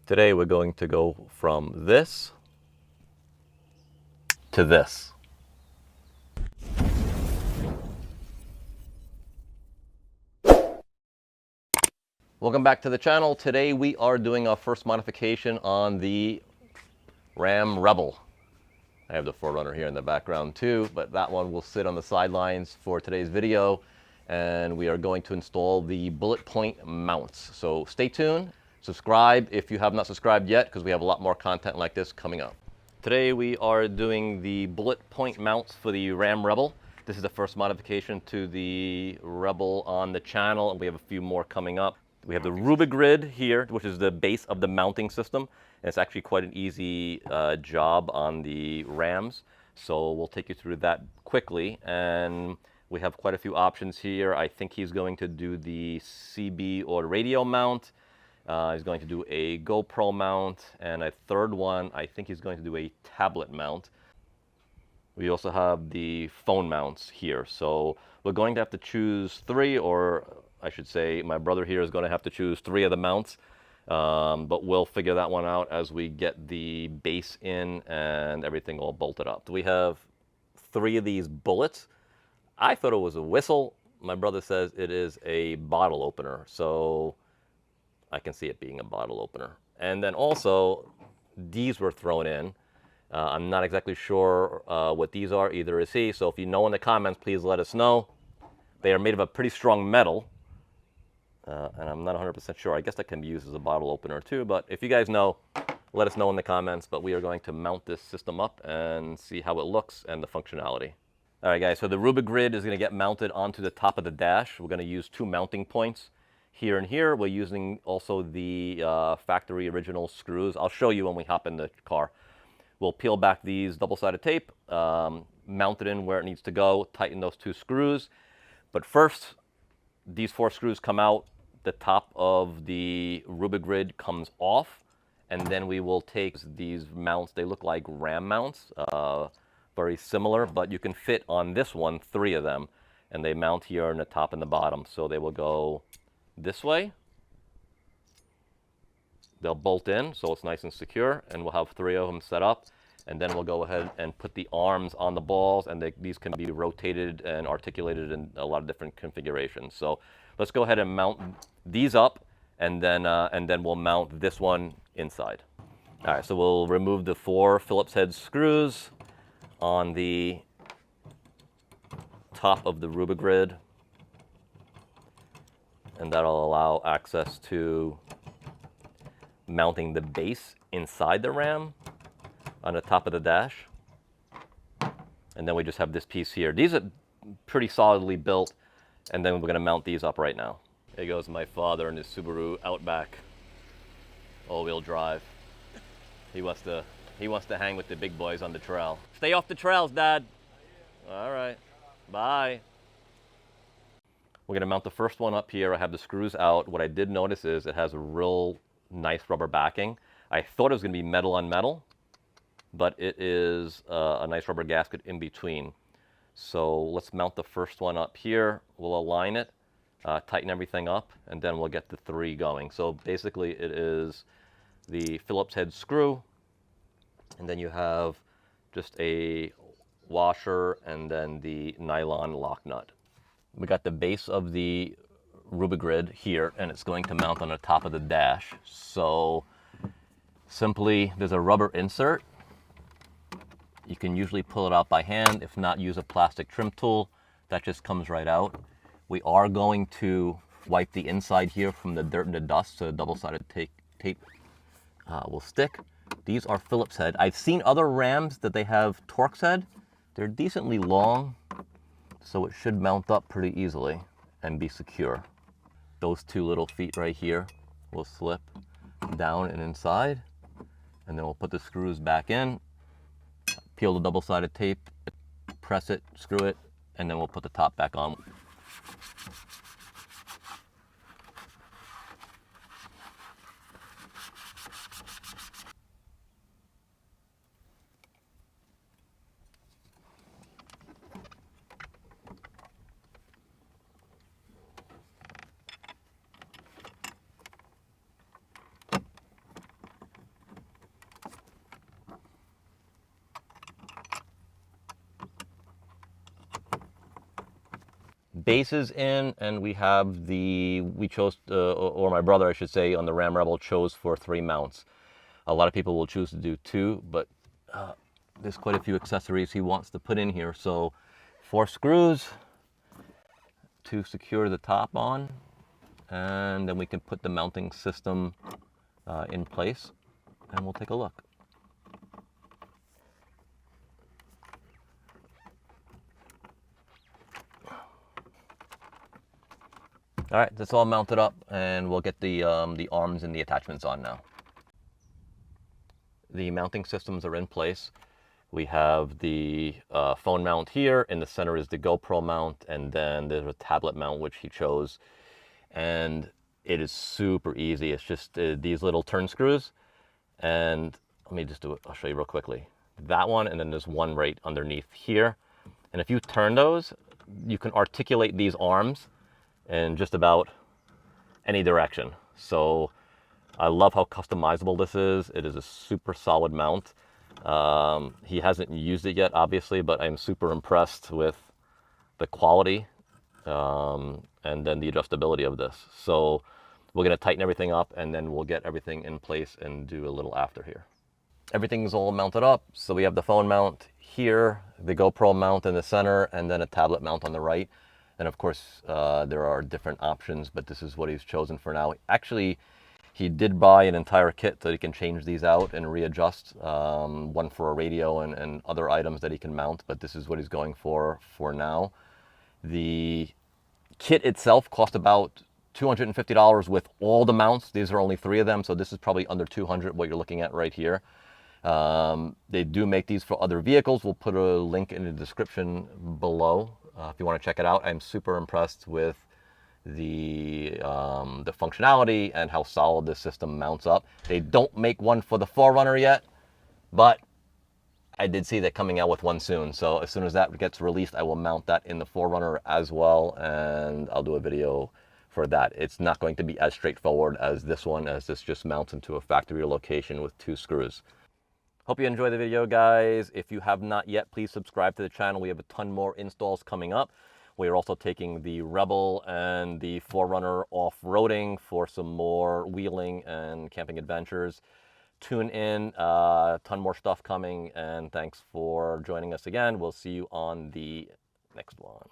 Today we're going to go from this to this. Welcome back to the channel. Today we are doing our first modification on the Ram Rebel. I have the 4Runner here in the background too, but that one will sit on the sidelines for today's video, and we are going to install the BulletPoint mounts. So stay tuned, subscribe if you have not subscribed yet, because we have a lot more content like this coming up. Today we are doing the BulletPoint mounts for the Ram Rebel. This is the first modification to the Rebel on the channel, and we have a few more coming up. We have the Rubigrid here, which is the base of the mounting system. And it's actually quite an easy job on the Rams. So we'll take you through that quickly. And we have quite a few options here. I think he's going to do the CB or radio mount. He's going to do a GoPro mount. And a third one, I think he's going to do a tablet mount. We also have the phone mounts here. So we're going to have to choose three, or I should say my brother here is going to have to choose three of the mounts, but we'll figure that one out as we get the base in and everything all bolted up. We have three of these bullets. I thought it was a whistle. My brother says it is a bottle opener, so I can see it being a bottle opener. And then also, these were thrown in. I'm not exactly sure what these are, either is he, so if you know in the comments, please let us know. They are made of a pretty strong metal. And I'm not 100% sure. I guess that can be used as a bottle opener too, but if you guys know, let us know in the comments. But we are going to mount this system up and see how it looks and the functionality. All right, guys, so the Rubigrid is going to get mounted onto the top of the dash. We're going to use two mounting points here and here. We're using also the factory original screws. I'll show you when we hop in the car. We'll peel back these double-sided tape, mount it in where it needs to go, tighten those two screws. But first, these four screws come out. The top of the Rubigrid comes off, and then we will take these mounts. They look like Ram mounts, very similar, but you can fit on this one 3 of them, and they mount here in the top and the bottom. So they will go this way. They'll bolt in, so it's nice and secure, and we'll have 3 of them set up. And then we'll go ahead and put the arms on the balls, and these can be rotated and articulated in a lot of different configurations. So let's go ahead and mount these up, and then we'll mount this one inside. All right, so we'll remove the 4 Phillips head screws on the top of the Rubigrid, and that'll allow access to mounting the base inside the Ram on the top of the dash. And then we just have this piece here. These are pretty solidly built, and then we're going to mount these up right now. Here goes my father in his Subaru Outback all-wheel drive. He wants to hang with the big boys on the trail. Stay off the trails, Dad. All right, bye. We're going to mount the first one up here. I have the screws out. What I did notice is it has a real nice rubber backing. I thought it was going to be metal on metal, but it is a nice rubber gasket in between. So let's mount the first one up here. We'll align it, tighten everything up, and then we'll get the 3 going. So basically it is the Phillips head screw, and then you have just a washer and then the nylon lock nut. We got the base of the Rubigrid here, and it's going to mount on the top of the dash. So simply, there's a rubber insert. You can usually pull it out by hand. If not, use a plastic trim tool. That just comes right out. We are going to wipe the inside here from the dirt and the dust, so double-sided tape will stick. These are Phillips head. I've seen other Rams that they have Torx head. They're decently long, so it should mount up pretty easily and be secure. Those 2 little feet right here will slip down and inside, and then we'll put the screws back in, peel the double-sided tape, press it, screw it, and then we'll put the top back on. bases in, and we have we chose, or my brother, I should say, on the Ram Rebel chose for 3 mounts. A lot of people will choose to do 2, but there's quite a few accessories he wants to put in here. So 4 screws to secure the top on, and then we can put the mounting system in place, and we'll take a look. All right, that's all mounted up, and we'll get the arms and the attachments on now. The mounting systems are in place. We have the phone mount here. In the center is the GoPro mount, and then there's a tablet mount, which he chose. And it is super easy. It's just these little turn screws. And let me just do it. I'll show you real quickly. That one, and then there's one right underneath here. And if you turn those, you can articulate these arms in just about any direction. So I love how customizable this is. It is a super solid mount. He hasn't used it yet, obviously, but I'm super impressed with the quality and then the adjustability of this. So we're gonna tighten everything up, and then we'll get everything in place and do a little after here. Everything's all mounted up. So we have the phone mount here, the GoPro mount in the center, and then a tablet mount on the right. And of course, there are different options, but this is what he's chosen for now. Actually, he did buy an entire kit so he can change these out and readjust, one for a radio and other items that he can mount, but this is what he's going for now. The kit itself cost about $250 with all the mounts. These are only 3 of them, so this is probably under $200, what you're looking at right here. They do make these for other vehicles. We'll put a link in the description below if you want to check it out. I'm super impressed with the functionality and how solid this system mounts up. They don't make one for the 4Runner yet, but I did see that coming out with one soon. So as soon as that gets released, I will mount that in the 4Runner as well, and I'll do a video for that. It's not going to be as straightforward as this one, as this just mounts into a factory location with 2 screws. Hope you enjoy the video, guys. If you have not yet, please subscribe to the channel. We have a ton more installs coming up. We are also taking the Rebel and the 4Runner off-roading for some more wheeling and camping adventures. Tune in, a ton more stuff coming, and thanks for joining us again. We'll see you on the next one.